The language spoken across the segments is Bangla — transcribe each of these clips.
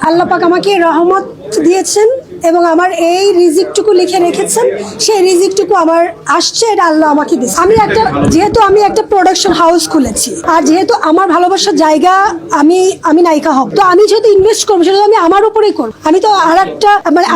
আল্লাহ পাক আমাকে রহমত দিয়েছেন এবং আমার এই রিজিকটুকু লিখে রেখেছেন, সেই রিজিকটুকু আমার আসছে, এটা আল্লাহ আমাকে দিয়েছে। যেহেতু আমি একটা প্রোডাকশন হাউস খুলেছি, আর যেহেতু আমার ভালোবাসার জায়গা, আমি নায়িকা হব, তো আমি যেহেতু ইনভেস্ট করবো সেটা আমি আমার উপরেই করবো। আমি তো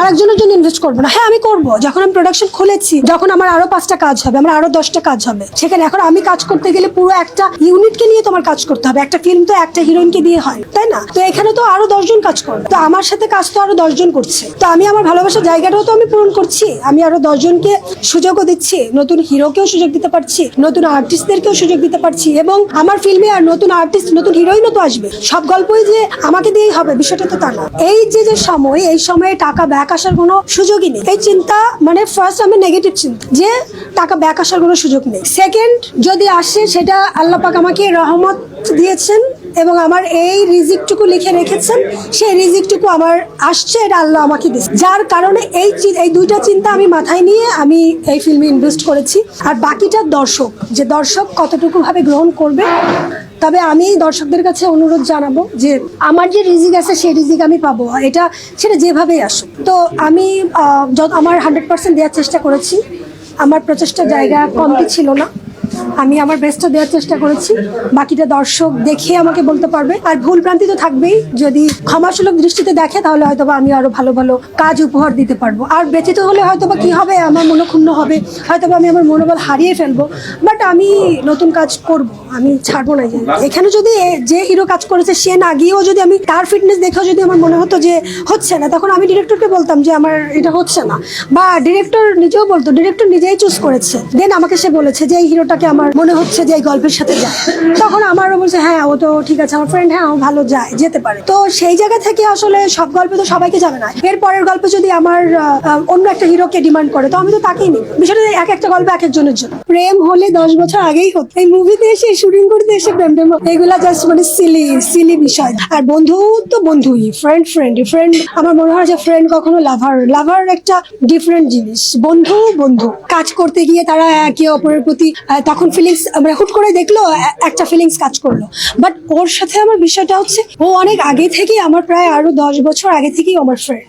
আরেকজনের জন্য ইনভেস্ট করবো না। হ্যাঁ, আমি করবো। যখন আমি প্রোডাকশন খুলেছি, যখন আমার আরো 5টা কাজ হবে, আমার আরো 10টা কাজ হবে, সেখানে এখন আমি কাজ করতে গেলে পুরো একটা ইউনিটকে নিয়ে তোমার কাজ করতে হবে। একটা ফিল্ম তো একটা হিরোইনকে দিয়ে হয়, তাই না? তো এখানে তো আরো 10 জন কাজ করবে, তো আমার সাথে কাজ তো আরো 10 জন করছে। তো আমি আমার ভালোবাসার জায়গাটাও তো আমি পূরণ করছি, আমি আরো 10 জনকে সুযোগও দিচ্ছি, নতুন হিরোকেও সুযোগ দিতে পারছি, নতুন আর্টিস্টদেরকেও সুযোগ দিতে পারছি, এবং আমার ফিল্মে আর নতুন আর্টিস্ট, নতুন হিরোইনও তো আসবে। সব গল্পই যে আমাকে দিয়েই হবে বিষয়টা তো তা না। এই সময়, এই সময়ে টাকা ব্যাক আসার কোনো সুযোগই নেই। এই চিন্তা, মানে ফার্স্ট আমি নেগেটিভ চিন্তা যে টাকা ব্যাক আসার কোনো সুযোগ নেই। সেকেন্ড, যদি আসে সেটা আল্লাহ পাক আমাকে রহমত দিয়েছেন এবং আমার এই রিজিকটুকু লিখে রেখেছেন, সেই রিজিকটুকু আমার আসছে, এটা আল্লাহ আমাকে দিয়েছে। যার কারণে এই দুইটা চিন্তা আমি মাথায় নিয়ে আমি এই ফিল্মে ইনভেস্ট করেছি। আর বাকিটা দর্শক কতটুকু ভাবে গ্রহণ করবে। তবে আমি দর্শকদের কাছে অনুরোধ জানাবো যে আমার যে রিজিক আছে সেই রিজিক আমি পাবো, সেটা যেভাবেই আসুক। তো আমি আমার 100% দেওয়ার চেষ্টা করেছি। আমার প্রচেষ্টার জায়গা কমতি ছিল না, আমি আমার বেস্টটা দেওয়ার চেষ্টা করেছি। বাকিটা দর্শক দেখে আমাকে বলতে পারবে। আর ভুল ভ্রান্তি তো থাকবেই, যদি ক্ষমাসুলভ দৃষ্টিতে দেখে তাহলে হয়তোবা আমি আরো ভালো ভালো কাজ উপহার দিতে পারবো। আর ব্যতীত হলে হয়তোবা কি হবে, আমার মনোক্ষুণ্ণ হবে, হয়তোবা আমি আমার মনোবল হারিয়ে ফেলবো। বাট আমি নতুন কাজ করব, আমি ছাড়বো না। এখানে যদি যে হিরো কাজ করেছে সে না গিয়েও যদি আমি তার ফিটনেস দেখেও যদি আমার মনে হতো যে হচ্ছে না, তখন আমি ডিরেক্টরকে বলতাম যে আমার এটা হচ্ছে না, বা ডিরেক্টর নিজেও বলতো, ডিরেক্টর নিজেই চুজ করেছে, দেন আমাকে সে বলেছে যে এই হিরোটাকে আমার মনে হচ্ছে যে এই গল্পের সাথে যায়। তখন আমারও বলছে হ্যাঁ ও তো ঠিক আছে, আমার ফ্রেন্ড, হ্যাঁ ও ভালো যেতে পারে। তো সেই জায়গা থেকে আসলে সব গল্পে তো সবাইকে যাবে না। এর পরের গল্পে যদি আমার অন্য একটা হিরোকে ডিমান্ড করে, তো আমি তো তাকেই নিই। বিষয়টা এক একটা গল্প এক একজনের জন্য। প্রেম হলে 10 বছর আগেই হতো। এই মুভিতে এসে, শুটিং করতে এসে প্রেম এগুলা জাস্ট মানে সিলি বিষয়। আর বন্ধু তো বন্ধুই, ফ্রেন্ড আমার মনে হয় যে ফ্রেন্ড কখনো লাভার একটা ডিফারেন্ট জিনিস। বন্ধু কাজ করতে গিয়ে তারা একে অপরের প্রতি তখন ফিলিংস, আমরা হুট করে দেখলো একটা ফিলিংস কাজ করলো। বাট ওর সাথে আমার বিষয়টা হচ্ছে ও অনেক আগে থেকেই, আমার প্রায় আরো 10 বছর আগে থেকেই আমার ফ্রেন্ড।